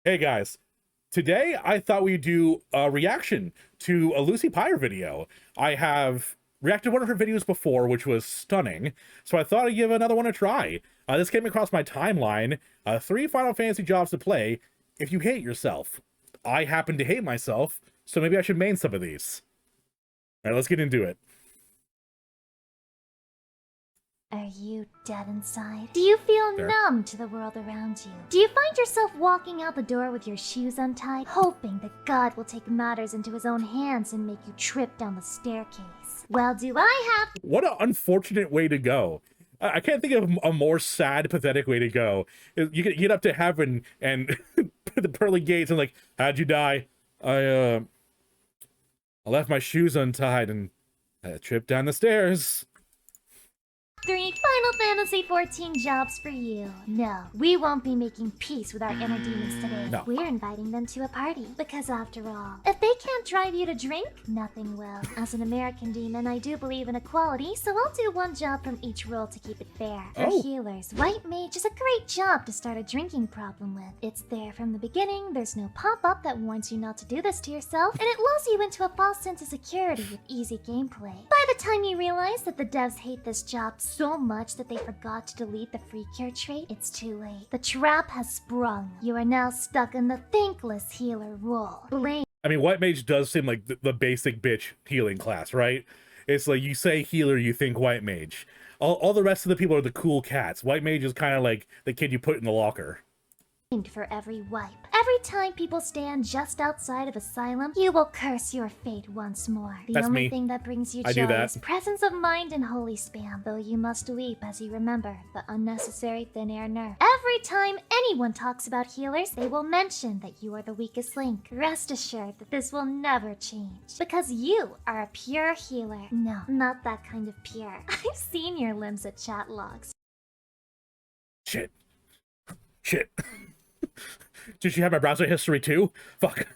Hey guys, today I thought we'd do a reaction to a Lucy PYRE video. I have reacted to one of her videos before, which was stunning, so I thought I'd give another one a try. This came across my timeline, 3 Final Fantasy jobs to play if you hate yourself. I happen to hate myself, so maybe I should main some of these. Alright, let's get into it. Are you dead inside? Do you feel There. numb to the world around you? Do you find yourself walking out the door with your shoes untied, hoping that God will take matters into his own hands and make you trip down the staircase? Well, do I have... What an unfortunate way to go. I can't think of a more sad, pathetic way to go. You get up to heaven and the pearly gates and like, how'd you die? I left my shoes untied and I tripped down the stairs. 3 Final Fantasy XIV jobs for you. No, we won't be making peace with our inner demons today. No. We're inviting them to a party. Because after all, if they can't drive you to drink, nothing will. As an American demon, I do believe in equality, so I'll do one job from each role to keep it fair. For healers, White Mage is a great job to start a drinking problem with. It's there from the beginning, there's no pop-up that warns you not to do this to yourself, and it lulls you into a false sense of security with easy gameplay. By the time you realize that the devs hate this job so much that they forgot to delete the free cure trait, it's too late. The trap has sprung. You are now stuck in the thankless healer role. Blame. I mean, White Mage does seem like the basic bitch healing class, right? It's like you say healer, you think White Mage. All the rest of the people are the cool cats. White Mage is kind of like the kid you put in the locker. For every wipe. Every time people stand just outside of Asylum, you will curse your fate once more. The That's only me. thing that brings you I do joy that. is presence of mind and holy spam, though you must weep as you remember the unnecessary thin air nerve. Every time anyone talks about healers, they will mention that you are the weakest link. Rest assured that this will never change, because you are a pure healer. No, not that kind of pure. I've seen your limbs at chat logs. Shit. Did she have my browser history too? Fuck.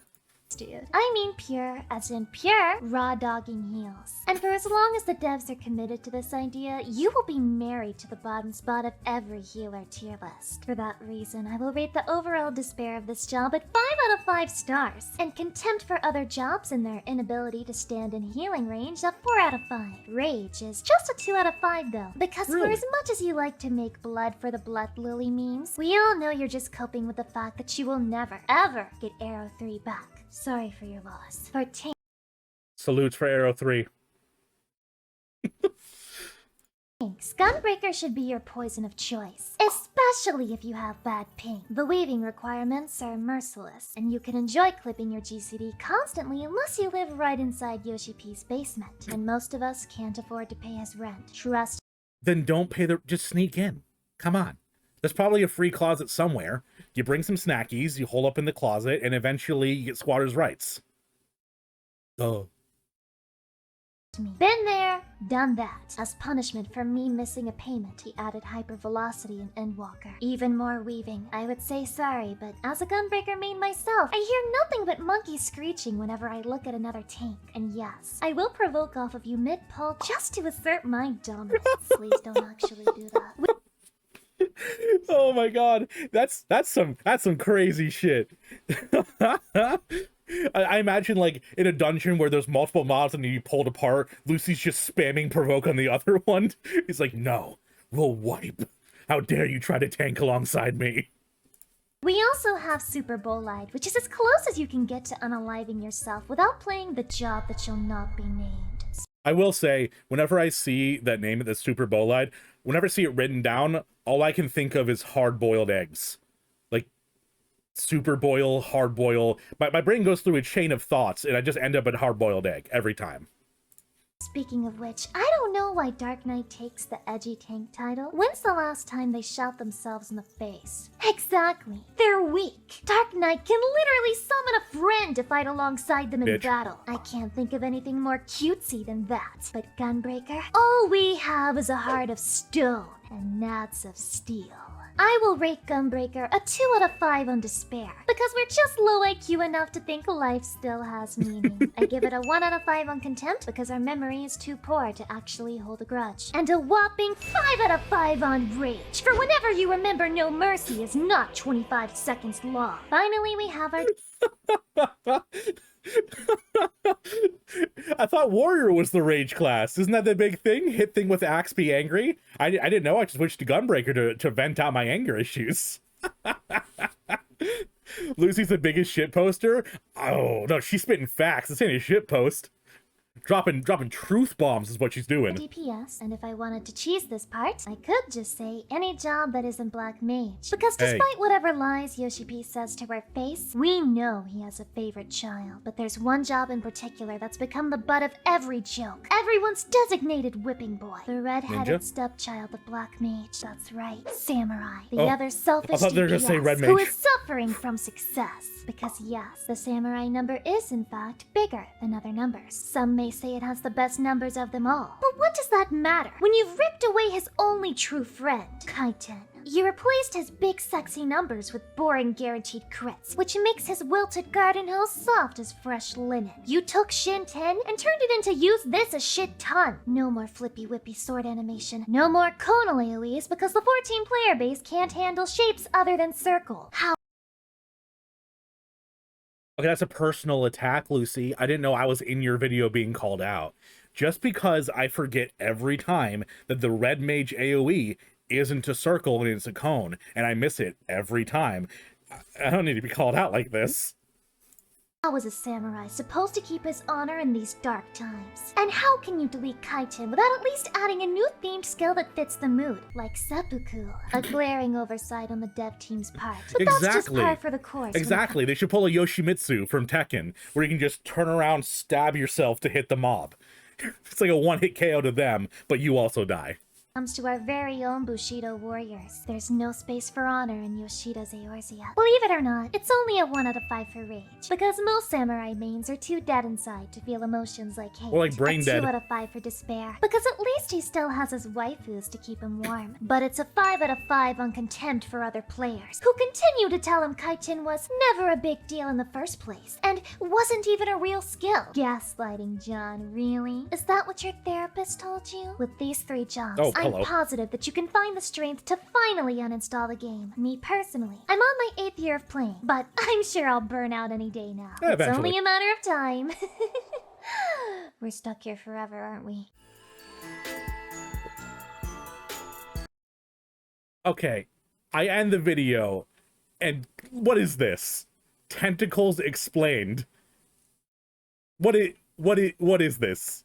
Dude. I mean pure, as in pure, raw dogging heals. And for as long as the devs are committed to this idea, you will be married to the bottom spot of every healer tier list. For that reason, I will rate the overall despair of this job at 5 out of 5 stars, and contempt for other jobs and their inability to stand in healing range a 4 out of 5. Rage is just a 2 out of 5 though, because for Really? as much as you like to make blood for the blood lily memes, we all know you're just coping with the fact that you will never, ever get Arrow 3 back. Sorry for your loss. For Salutes for Arrow 3. tanks, Gunbreaker should be your poison of choice, especially if you have bad ping. The weaving requirements are merciless, and you can enjoy clipping your GCD constantly unless you live right inside Yoshi P's basement, and most of us can't afford to pay his rent. Trust. Then don't pay just sneak in. Come on. There's probably a free closet somewhere. You bring some snackies, you hole up in the closet, and eventually you get squatter's rights. Oh. Me. Been there, done that. As punishment for me missing a payment, he added hypervelocity in Endwalker. Even more weaving. I would say sorry, but as a Gunbreaker main myself, I hear nothing but monkeys screeching whenever I look at another tank. And yes, I will provoke off of you mid-pull just to assert my dominance. Please don't actually do that. Oh my god, that's some crazy shit. I imagine like in a dungeon where there's multiple mobs and you pulled apart, Lucy's just spamming provoke on the other one. He's like, no, we'll wipe. How dare you try to tank alongside me? We also have Super Bolide, which is as close as you can get to unaliving yourself without playing the job that shall not be named. I will say, whenever I see that name, the Super Bolide, whenever I see it written down, all I can think of is hard-boiled eggs. Like, super boil, hard boil. My brain goes through a chain of thoughts, and I just end up at hard-boiled egg every time. Speaking of which, I don't know why Dark Knight takes the edgy tank title. When's the last time they shot themselves in the face? Exactly. They're weak. Dark Knight can literally summon a friend to fight alongside them in Bitch. battle. I can't think of anything more cutesy than that. But Gunbreaker, all we have is a heart of stone and gnats of steel. I will rate Gunbreaker a 2 out of 5 on despair, because we're just low IQ enough to think life still has meaning. I give it a 1 out of 5 on contempt, because our memory is too poor to actually hold a grudge. And a whopping 5 out of 5 on rage, for whenever you remember no mercy is not 25 seconds long. Finally, we have our... I thought Warrior was the rage class. Isn't that the big thing? Hit thing with axe, be angry? I didn't know. I just switched to Gunbreaker to vent out my anger issues. Lucy's the biggest shit poster? Oh, no, she's spitting facts. This ain't a shit post. Dropping truth bombs is what she's doing. DPS, and if I wanted to cheese this part, I could just say any job that isn't Black Mage. Because despite whatever lies Yoshi P says to her face, we know he has a favorite child. But there's one job in particular that's become the butt of every joke. Everyone's designated whipping boy. The red-headed stepchild of Black Mage. That's right, Samurai. The other selfish DPS who is suffering from success. Because yes, the Samurai number is in fact bigger than other numbers. Some may say it has the best numbers of them all. But what does that matter when you've ripped away his only true friend, Kaiten? You replaced his big sexy numbers with boring guaranteed crits, which makes his wilted garden hose soft as fresh linen. You took Shin 10 and turned it into use this a shit ton. No more flippy whippy sword animation. No more conal AoEs because the 14 player base can't handle shapes other than circle. How? Okay, that's a personal attack, Lucy. I didn't know I was in your video being called out. Just because I forget every time that the red mage AoE isn't a circle and it's a cone, and I miss it every time. I don't need to be called out like this. How is a samurai supposed to keep his honor in these dark times? And how can you delete Kaiten without at least adding a new themed skill that fits the mood, like seppuku? A glaring oversight on the dev team's part. But that's just par for the course. Exactly. They should pull a Yoshimitsu from Tekken, where you can just turn around, stab yourself to hit the mob. It's like a one-hit KO to them, but you also die. Comes to our very own Bushido warriors. There's no space for honor in Yoshida's Eorzea. Believe it or not, it's only a 1 out of 5 for rage. Because most samurai mains are too dead inside to feel emotions like hate. Or like brain dead. 2 out of 5 for despair. Because at least he still has his waifus to keep him warm. But it's a 5 out of 5 on contempt for other players, who continue to tell him Kaiten was never a big deal in the first place, and wasn't even a real skill. Gaslighting, John, really? Is that what your therapist told you? With these 3 jobs, I'm positive that you can find the strength to finally uninstall the game. Me personally, I'm on my 8th year of playing, but I'm sure I'll burn out any day now. Yeah, it's only a matter of time. We're stuck here forever, aren't we? Okay, I end the video, and what is this? Tentacles explained. What is this?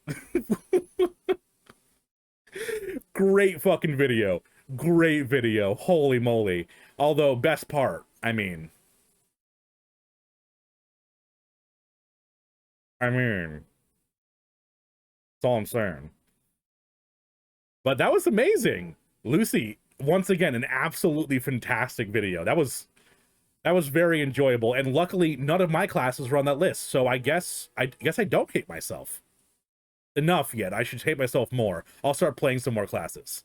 Great fucking video. Great video. Holy moly. Although, best part, I mean, that's all I'm saying. But that was amazing. Lucy, once again, an absolutely fantastic video. That was very enjoyable, and luckily none of my classes were on that list, so I guess I don't hate myself enough yet. I should hate myself more. I'll start playing some more classes.